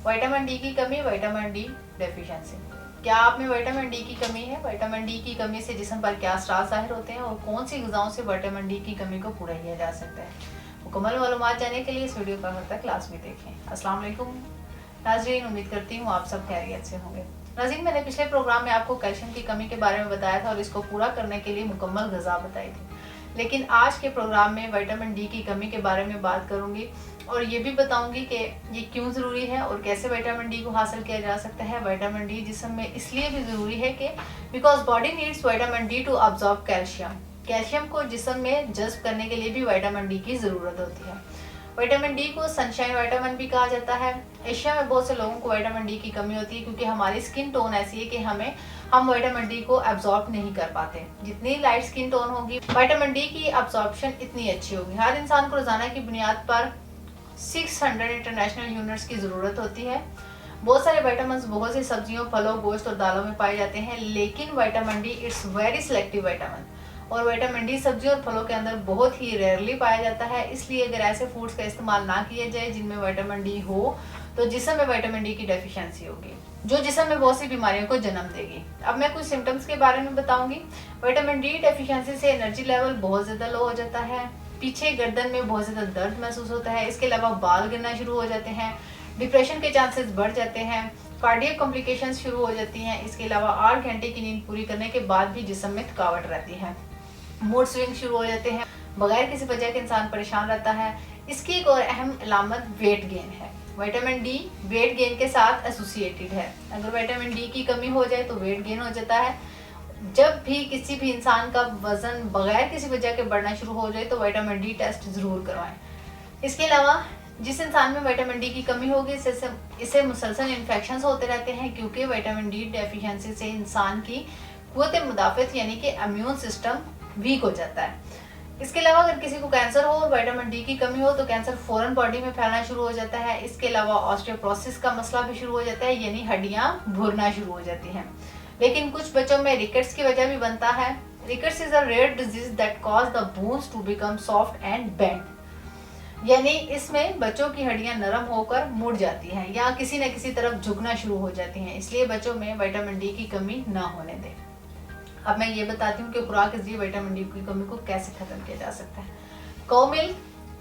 Vitamin D की कमी, vitamin D deficiency. क्या आप में विटामिन डी की कमी है? विटामिन डी की कमी से जिस्म पर क्या असरार ज़ाहिर होते हैं और कौन सी ग़िज़ाओं से विटामिन डी की कमी को पूरा किया जा सकता है? मुकम्मल मालूमात जानने के लिए इस वीडियो का आखिर तक लाज़मी देखें। अस्सलाम वालेकुम नाज़रीन, उम्मीद करती हूँ आप सब खैरियत से होंगे। नाज़रीन, मैंने पिछले प्रोग्राम में आपको कैल्शियम की कमी के बारे में बताया था और इसको पूरा करने के लिए मुकम्मल ग़िज़ा बताई थी। लेकिन आज के प्रोग्राम में विटामिन डी की कमी के बारे में बात करूंगी और ये भी बताऊंगी कि ये क्यों ज़रूरी है और कैसे विटामिन डी को हासिल किया जा सकता है। विटामिन डी जिस्म में इसलिए भी ज़रूरी है कि because body needs vitamin D to absorb calcium. Calcium को जिस्म में जज्ब करने के लिए भी विटामिन डी की ज़रूरत होती है। विटामिन डी को सनशाइन विटामिन भी कहा जाता है। एशिया में बहुत से लोगों को विटामिन डी की कमी होती है क्योंकि हमारी स्किन टोन ऐसी है कि हम विटामिन डी को एब्जॉर्ब नहीं कर पाते। जितनी लाइट स्किन टोन होगी विटामिन डी की एब्जॉर्प्शन इतनी अच्छी होगी। हर इंसान को रोजाना की बुनियाद पर 600 इंटरनेशनल यूनिट्स की ज़रूरत होती है। बहुत सारे विटामिन बहुत सी सब्जियों, फलों, गोश्त और दालों में पाए जाते हैं, लेकिन vitamin D it's very selective vitamin और विटामिन डी सब्जियों और फलों के अंदर बहुत ही रेयरली पाया जाता है। इसलिए अगर ऐसे फूड्स का इस्तेमाल ना किया जाए जिनमें विटामिन डी हो तो जिस्म में विटामिन डी की डेफिशिएंसी होगी जो जिस्म में बहुत सी बीमारियों को जन्म देगी। अब मैं कुछ सिम्टम्स के बारे में बताऊंगी। विटामिन डी डेफिशिएंसी से एनर्जी लेवल बहुत ज़्यादा लो हो जाता है, पीछे गर्दन में बहुत ज़्यादा दर्द महसूस होता है, इसके अलावा बाल गिरना शुरू हो जाते हैं, डिप्रेशन के चांसेस बढ़ जाते हैं, कार्डियक कॉम्प्लिकेशंस शुरू हो जाती हैं। इसके अलावा 8 घंटे की नींद पूरी करने के बाद भी जिस्म में थकावट रहती है, मूड स्विंग शुरू हो जाते हैं, बगैर किसी वजह के इंसान परेशान रहता है। इसकी एक और अहम अलामत वेट गेन है। विटामिन डी वेट गेन के साथ एसोसिएटेड है। अगर विटामिन डी की कमी हो जाए तो वेट गेन हो जाता है। जब भी किसी भी इंसान का वजन बगैर किसी वजह के बढ़ना शुरू हो जाए तो विटामिन डी टेस्ट ज़रूर करवाएं। इसके अलावा जिस इंसान में विटामिन डी की कमी होगी इसे मुसलसल इन्फेक्शंस होते रहते हैं क्योंकि विटामिन डी डेफिशिएंसी से इंसान की क़ुव्वत मुदाफ़त यानी कि इम्यून सिस्टम वीक हो जाता है। इसके अलावा अगर किसी को कैंसर हो और विटामिन डी की कमी हो तो कैंसर फौरन बॉडी में फैलना शुरू हो जाता है। इसके अलावा ऑस्टियोपोरोसिस का मसला भी शुरू हो जाता है, यानी हड्डियां भुरना शुरू हो जाती हैं। लेकिन कुछ बच्चों में रिकेट्स की वजह भी बनता है। Rickets is a rare disease that cause the bones to become soft and bend, यानी इसमें बच्चों की हड्डियां नरम होकर मुड़ जाती हैं या किसी न किसी तरफ झुकना शुरू हो जाती हैं। इसलिए बच्चों में विटामिन डी की कमी ना होने दें। अब मैं ये बताती हूँ कि खुराक के जरिए विटामिन डी की कमी को कैसे खत्म किया जा सकता है। काउ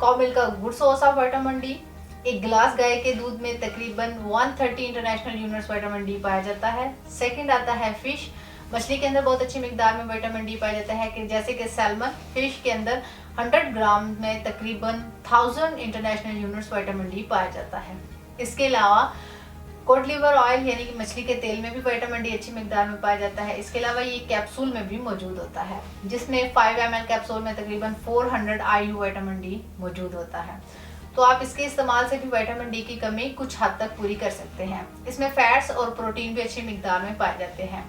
मिल्क का good source of vitamin D. एक गिलास गाय के दूध में तकरीबन 130 इंटरनेशनल यूनिट्स विटामिन डी पाया जाता है। सेकंड आता है फिश। मछली के अंदर बहुत अच्छी मिकदार में विटामिन डी पाया जाता है कि जैसे कि सैल्मन फिश के अंदर 100 ग्राम में तकरीबन 1000 इंटरनेशनल यूनिट्स विटामिन डी पाया जाता है। इसके अलावा कोड लिवर ऑयल यानी कि मछली के तेल में भी विटामिन डी अच्छी मिकदार में पाया जाता है। इसके अलावा ये कैप्सूल में भी मौजूद होता है जिसमें 5 ml कैप्सूल में तकरीबन 400 IU विटामिन डी मौजूद होता है। तो आप इसके इस्तेमाल से भी विटामिन डी की कमी कुछ हद तक पूरी कर सकते हैं। इसमें फैट्स और प्रोटीन भी अच्छी मिकदार में पाए जाते हैं।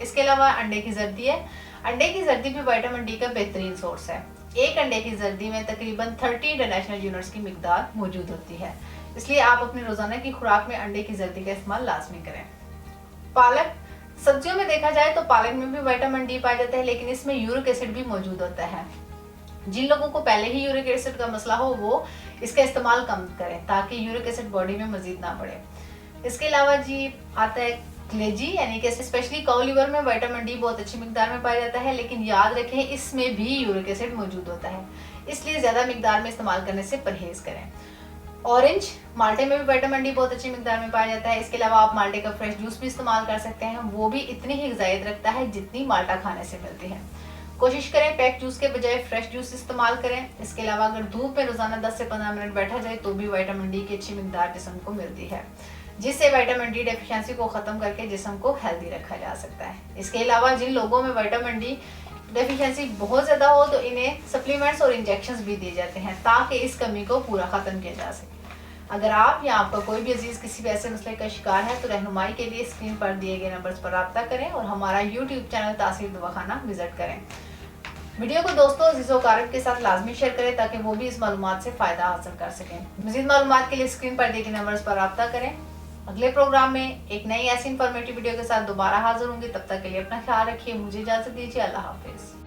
इसके अलावा अंडे की जर्दी है। अंडे की जर्दी भी विटामिन डी का बेहतरीन सोर्स है। एक अंडे की जर्दी में तकरीबन 30 इंटरनेशनल यूनिट्स की मिकदार मौजूद होती है, इसलिए आप अपनी रोजाना की खुराक में अंडे की जर्दी का इस्तेमाल लाजमी करें। पालक, सब्जियों में देखा जाए तो पालक में भी विटामिन डी पाया जाता है, लेकिन इसमें यूरिक एसिड भी मौजूद होता है। जिन लोगों को पहले ही यूरिक एसिड का मसला हो वो इसका इस्तेमाल कम करें ताकि यूरिक एसिड बॉडी में मजीद ना बढ़े। इसके अलावा जी आता है कलेजी, यानी कि स्पेशली काउ लिवर में विटामिन डी बहुत अच्छी मिकदार में पाया जाता है, लेकिन याद रखें इसमें भी यूरिक एसिड मौजूद होता है, इसलिए ज़्यादा मिकदार में इस्तेमाल करने से परहेज करें। ऑरेंज, माल्टे में भी विटामिन डी बहुत अच्छी मिकदार में पाया जाता है। इसके अलावा आप माल्टे का फ्रेश जूस भी इस्तेमाल कर सकते हैं, वो भी इतनी ही ग़िज़ायत रखता है जितनी माल्टा खाने से मिलती है। कोशिश करें पैक जूस के बजाय फ्रेश जूस इस्तेमाल करें। इसके अलावा अगर धूप में रोजाना 10 से 15 मिनट बैठा जाए तो भी विटामिन डी की अच्छी मिकदार जिस्म को मिलती है, जिससे विटामिन डी डेफिशिएंसी को ख़त्म करके जिस्म को हेल्दी रखा जा सकता है। इसके अलावा जिन लोगों में विटामिन डी डेफिशिएंसी बहुत ज़्यादा हो तो इन्हें सप्लीमेंट्स और इंजेक्शंस भी दिए जाते हैं ताकि इस कमी को पूरा ख़त्म किया जा सके। अगर आप या आपका कोई भी अजीज़ किसी भी ऐसे मसले का शिकार है तो रहनुमाई के लिए स्क्रीन पर दिए गए नंबर्स पर रब्ता करें और हमारा यूट्यूब चैनल तासीर दवाखाना विजिट करें। वीडियो को दोस्तों अजीज़ों कारब के साथ लाजमी शेयर करें ताकि वो भी इस मालूमात से फ़ायदा हासिल कर सकें। मज़ीद मालूमात के लिए स्क्रीन पर दिए गए नंबर्स पर रब्ता करें। अगले प्रोग्राम में एक नई ऐसी इंफॉर्मेटिव वीडियो के साथ दोबारा हाजिर होंगे। तब तक के लिए अपना ख्याल रखिए। मुझे इजाज़त दीजिए। अल्लाह हाफिज़।